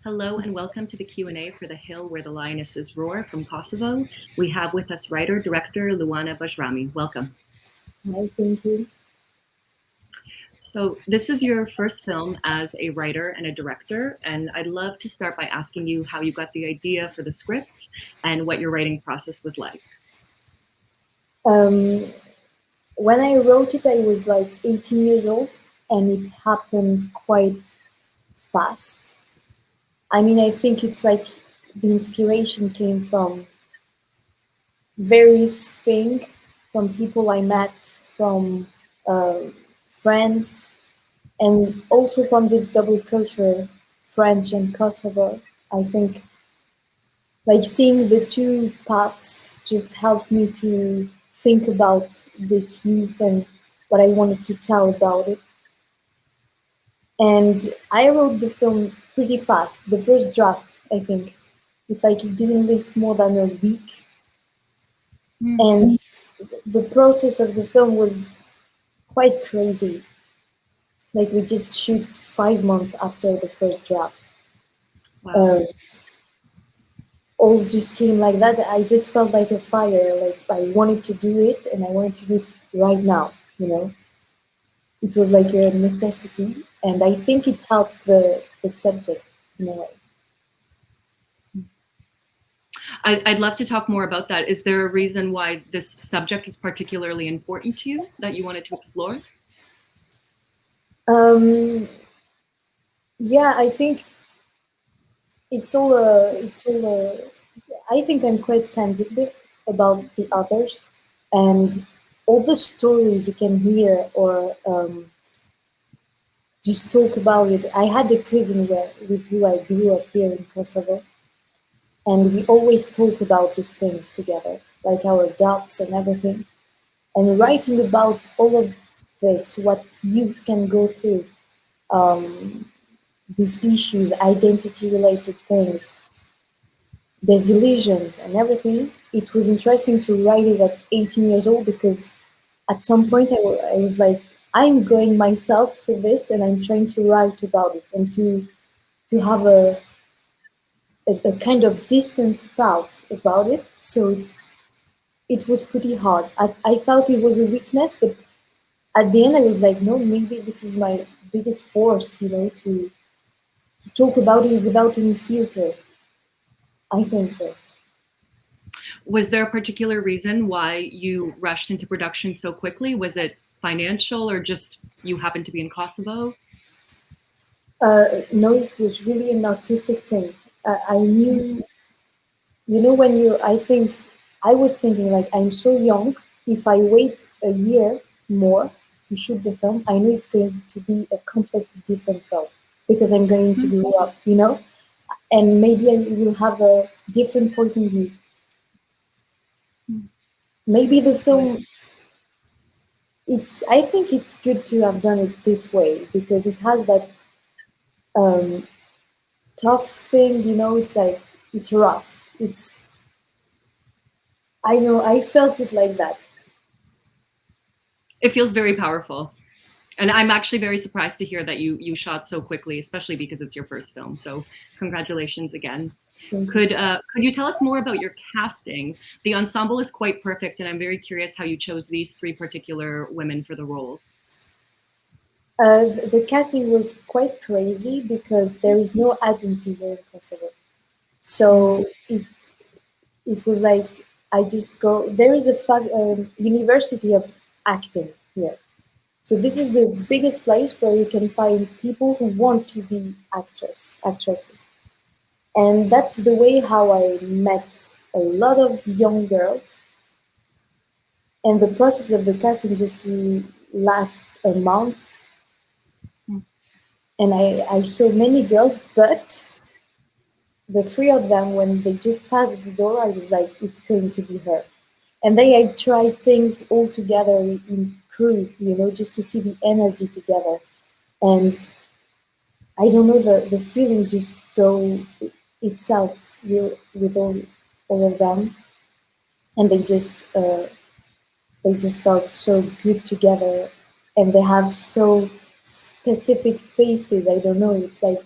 Hello and welcome to the Q&A for the Hill Where the Lionesses Roar from Kosovo. We have with us writer-director Luana Bajrami. Welcome. Hi, thank you. So this is your first film as a writer and a director, and I'd love to start by asking you how you got the idea for the script and what your writing process was like. When I wrote it, I was like 18 years old, and it happened quite fast. I mean, I think it's like the inspiration came from various things, from people I met, from friends, and also from this double culture, French and Kosovo. I think like seeing the two paths just helped me to think about this youth and what I wanted to tell about it. And I wrote the film pretty fast. The first draft, I think, it didn't last more than a week. And the process of the film was quite crazy. Like we just shoot 5 months after the first draft. Wow. All just came like that. I just felt like a fire. Like I wanted to do it, and I wanted to do it right now. You know, it was like a necessity, and I think it helped the subject in a way. I'd love to talk more about that. Is there a reason why this subject is particularly important to you that you wanted to explore? Yeah, I think it's all I think I'm quite sensitive about the others and all the stories you can hear or just talk about it. I had a cousin with who I grew up here in Kosovo, and we always talk about those things together, like our doubts and everything. And writing about all of this, what youth can go through, these issues, identity-related things, disillusions and everything, it was interesting to write it at 18 years old because at some point I was like, I'm going myself for this and I'm trying to write about it and to have a kind of distant thought about it. So it was pretty hard. I felt it was a weakness, but at the end I was like, no, maybe this is my biggest force, you know, to talk about it without any filter. I think so. Was there a particular reason why you rushed into production so quickly? Was it financial or just you happened to be in Kosovo? No, it was really an artistic thing. I knew, you know, I was thinking like, I'm so young. If I wait a year more to shoot the film, I know it's going to be a completely different film because I'm going to grow up, you know, and maybe I will have a different point of view. Maybe the film I think it's good to have done it this way because it has that tough thing, you know, it's like, it's rough. I know, I felt it like that. It feels very powerful. And I'm actually very surprised to hear that you shot so quickly, especially because it's your first film. So congratulations again. Could you tell us more about your casting? The ensemble is quite perfect, and I'm very curious how you chose these three particular women for the roles. The casting was quite crazy because there is no agency here in Kosovo. So it was like I just go. There is a university of acting here. So this is the biggest place where you can find people who want to be actresses. And that's the way how I met a lot of young girls. And the process of the casting just lasts a month. And I saw many girls, but the three of them, when they just passed the door, I was like, it's going to be her. And then I tried things all together in crew, you know, just to see the energy together. And I don't know, the feeling just go itself with all of them. And they just felt so good together. And they have so specific faces. I don't know, it's like,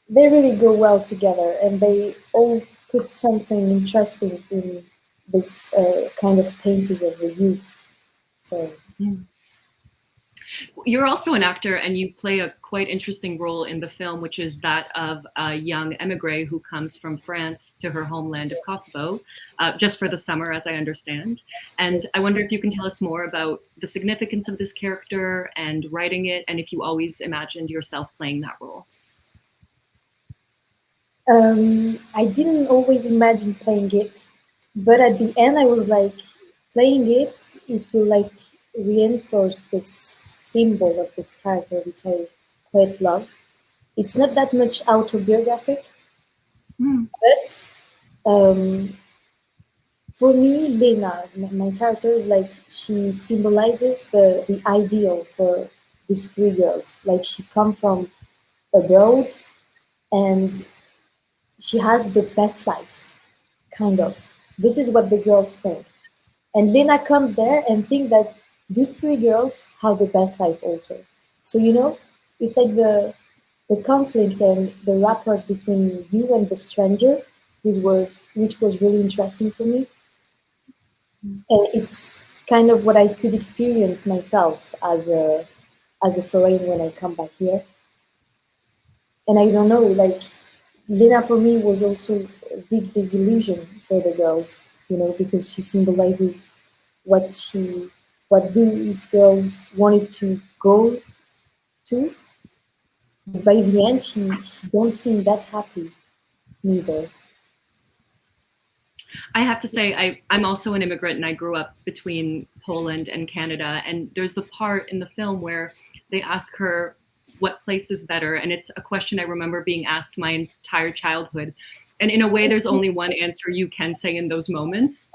they really go well together, and they all put something interesting in this kind of painting of the youth. So. Mm. You're also an actor, and you play a quite interesting role in the film, which is that of a young emigre who comes from France to her homeland of Kosovo, just for the summer, as I understand. And I wonder if you can tell us more about the significance of this character and writing it, and if you always imagined yourself playing that role. I didn't always imagine playing it, but at the end I was like, playing it, it will like reinforce the symbol of this character, which I quite love. It's not that much autobiographic, but for me, Lena, my character, is like she symbolizes the ideal for these three girls. Like she come from abroad and she has the best life, kind of. This is what the girls think. And Lena comes there and think that these three girls have the best life also. So it's like the conflict and the rapport between you and the stranger, which was really interesting for me. And it's kind of what I could experience myself as a foreigner when I come back here. And I don't know, like Lena for me was also a big disillusion for the girls, because she symbolizes what she what these girls wanted to go to. By the end, she don't seem that happy neither. I have to say, I'm also an immigrant, and I grew up between Poland and Canada. And there's the part in the film where they ask her what place is better. And it's a question I remember being asked my entire childhood. And in a way, there's only one answer you can say in those moments.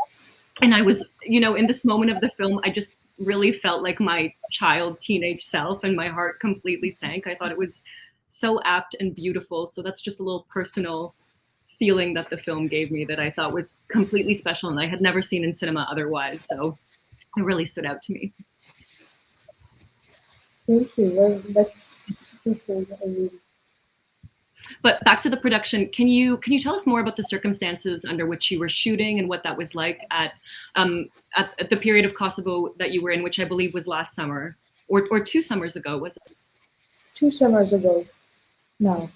And I was, in this moment of the film, I just really felt like my teenage self, and my heart completely sank. I thought it was so apt and beautiful. So that's just a little personal feeling that the film gave me that I thought was completely special, and I had never seen in cinema otherwise. So it really stood out to me. Thank you. Well, that's super cool. But back to the production, can you tell us more about the circumstances under which you were shooting and what that was like at the period of Kosovo that you were in, which I believe was last summer or 2 summers ago, was it? 2 summers ago now.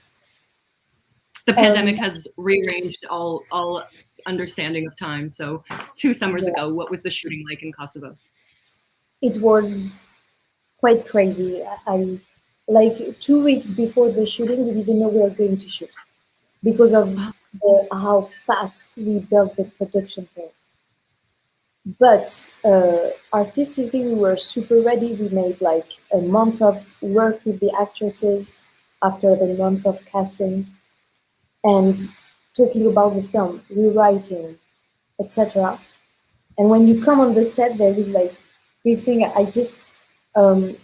The pandemic has rearranged all understanding of time. So 2 summers ago, what was the shooting like in Kosovo? It was quite crazy. I like 2 weeks before the shooting, we didn't know we were going to shoot because of how fast we built the production plan. But artistically, we were super ready. We made like a month of work with the actresses after the month of casting, and talking about the film, rewriting, etc. And when you come on the set, there is like big thing. I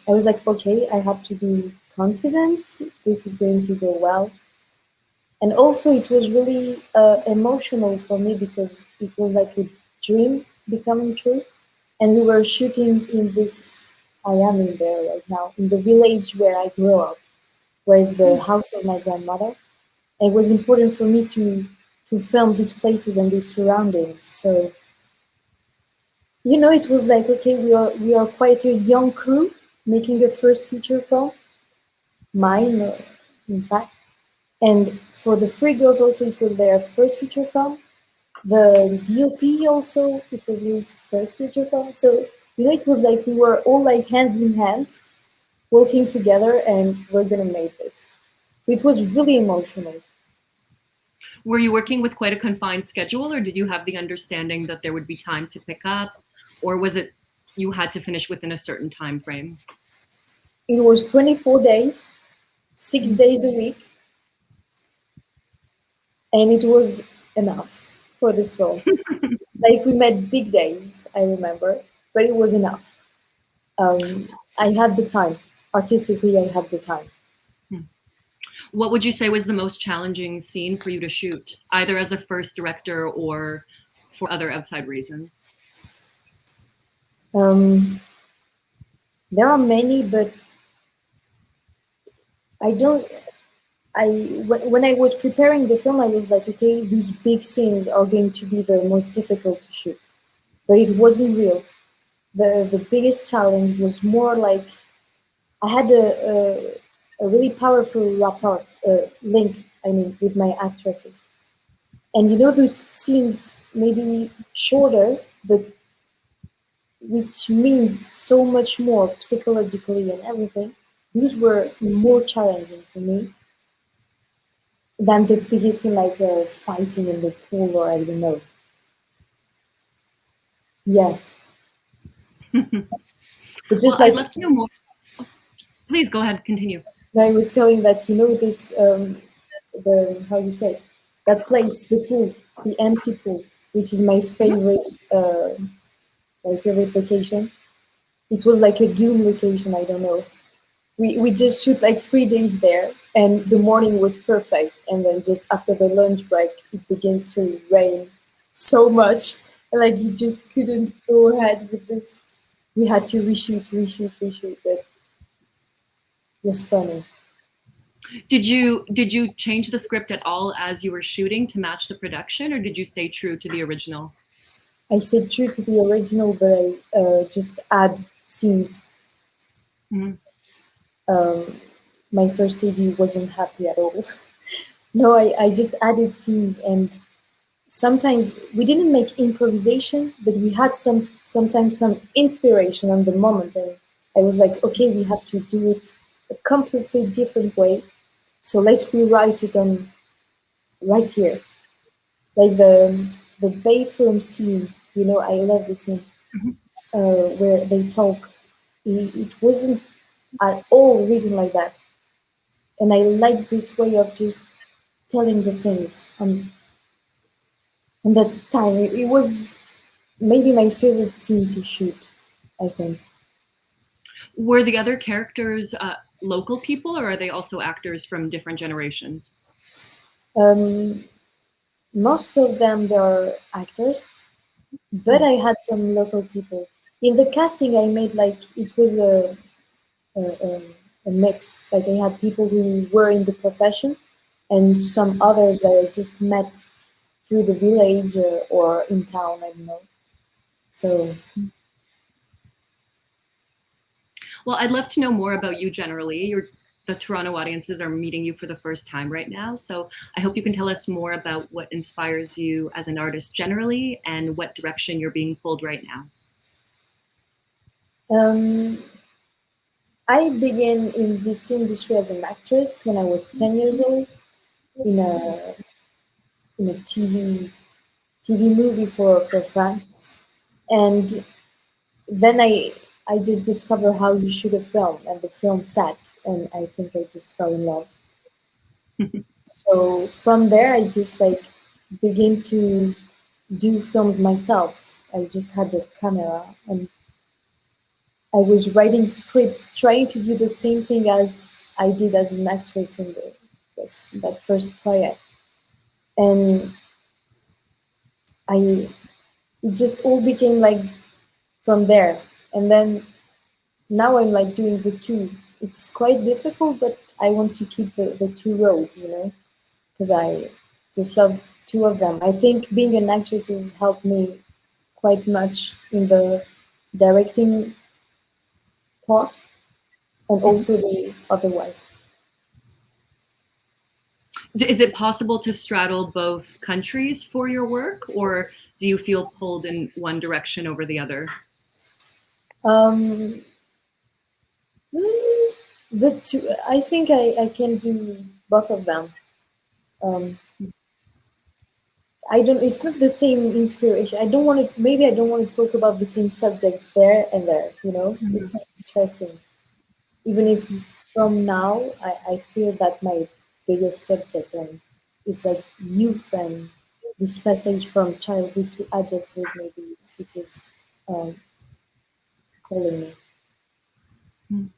was like, okay, I have to be confident. This is going to go well. And also, it was really emotional for me because it was like a dream becoming true. And we were shooting in this. I am in there right now, in the village where I grew up, where is the house of my grandmother. And it was important for me to film these places and these surroundings. So it was like, okay, we are quite a young crew making a first feature film, mine, in fact. And for the three girls also, it was their first feature film. The DOP also, it was his first feature film. So, it was like we were all like hands in hands, working together, and we're gonna make this. So it was really emotional. Were you working with quite a confined schedule, or did you have the understanding that there would be time to pick up, or was it you had to finish within a certain time frame? It was 24 days, 6 days a week, and it was enough for this film. Like we met big days, I remember, but it was enough. I had the time. Artistically, I had the time. What would you say was the most challenging scene for you to shoot, either as a first director or for other outside reasons? There are many, but I when I was preparing the film, I was like, okay, these big scenes are going to be the most difficult to shoot, but it wasn't real. The biggest challenge was more like I had a really powerful rapport link. I mean, with my actresses, and you know those scenes maybe shorter, but which means so much more psychologically and everything. These were more challenging for me than the biggest scene, like fighting in the pool or I don't know. Yeah, but Well, just I'd like love to know more. Please go ahead, continue. I was telling that you know this the how you say that place, the pool, the empty pool, which is my favorite location. It was like a doom location. I don't know. We just shoot like 3 days there, and the morning was perfect. And then just after the lunch break, it began to rain so much, and like you just couldn't go ahead with this. We had to reshoot. But it was funny. Did you change the script at all as you were shooting to match the production, or did you stay true to the original? I stayed true to the original, but I just add scenes. Mhm. My first AD wasn't happy at all. No, I just added scenes, and sometimes we didn't make improvisation, but we had sometimes some inspiration on the moment, and I was like, okay, we have to do it a completely different way, so let's rewrite it on right here, like the bathroom scene. You know, I love the scene where they talk. It wasn't at all written like that, and I like this way of just telling the things on that time. It was maybe my favorite scene to shoot, I think. Were the other characters local people, or are they also actors from different generations? Um, Most of them they are actors, but I had some local people. In the casting, I made like it was a, a, a mix. Like I had people who were in the profession, and some others that I just met through the village or in town. I don't know. So Well, I'd love to know more about you generally. The Toronto audiences are meeting you for the first time right now. So I hope you can tell us more about what inspires you as an artist generally and what direction you're being pulled right now. um, I began in this industry as an actress when I was 10 years old in a TV movie for France. And then I just discovered how you shoot a film, and the film sat, and I think I just fell in love. So from there, I just like began to do films myself. I just had a camera, and I was writing scripts, trying to do the same thing as I did as an actress in that first project. And I it just all became like from there. And then now I'm like doing the two. It's quite difficult, but I want to keep the two roads, you know, because I just love two of them. I think being an actress has helped me quite much in the directing part and also the otherwise. Is it possible to straddle both countries for your work, or do you feel pulled in one direction over the other? Um, the two, I think I can do both of them. Um, I don't. It's not the same inspiration. I don't want to. Maybe I don't want to talk about the same subjects there and there. You know, it's interesting. Even if from now I feel that my biggest subject and is like youth and this passage from childhood to adulthood, maybe, which is um, calling me.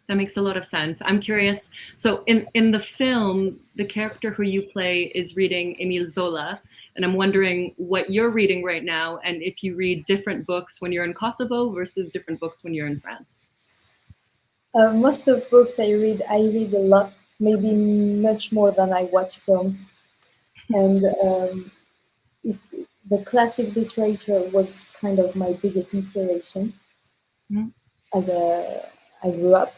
That makes a lot of sense. I'm curious. So in the film, the character who you play is reading Emile Zola, and I'm wondering what you're reading right now, and if you read different books when you're in Kosovo versus different books when you're in France. Most of books I read a lot maybe much more than I watch films. And the classic literature was kind of my biggest inspiration as I grew up.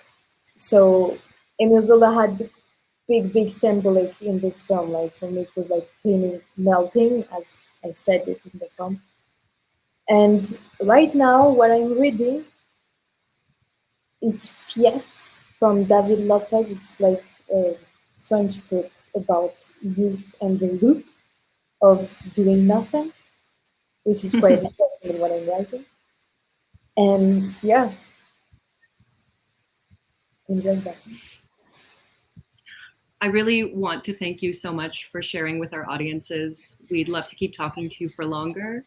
So Emile Zola had big symbolic in this film. Like for me, it was like painting melting, as I said it in the film. And right now, what I'm reading, it's Fief from David Lopez. It's like a French book about youth and the loop of doing nothing, which is quite interesting in what I'm writing. And yeah, things like that. I really want to thank you so much for sharing with our audiences. We'd love to keep talking to you for longer.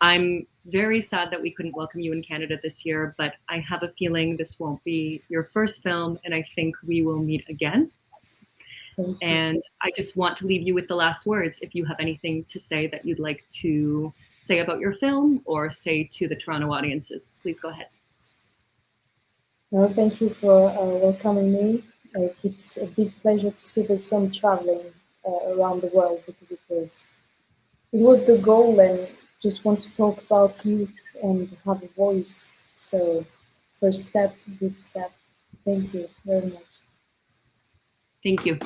I'm very sad that we couldn't welcome you in Canada this year, but I have a feeling this won't be your first film, and I think we will meet again. And I just want to leave you with the last words. If you have anything to say that you'd like to say about your film or say to the Toronto audiences, please go ahead. No, thank you for welcoming me. It's a big pleasure to see this film traveling around the world, because it was the goal, and just want to talk about youth and have a voice. So first step, good step. Thank you very much. Thank you.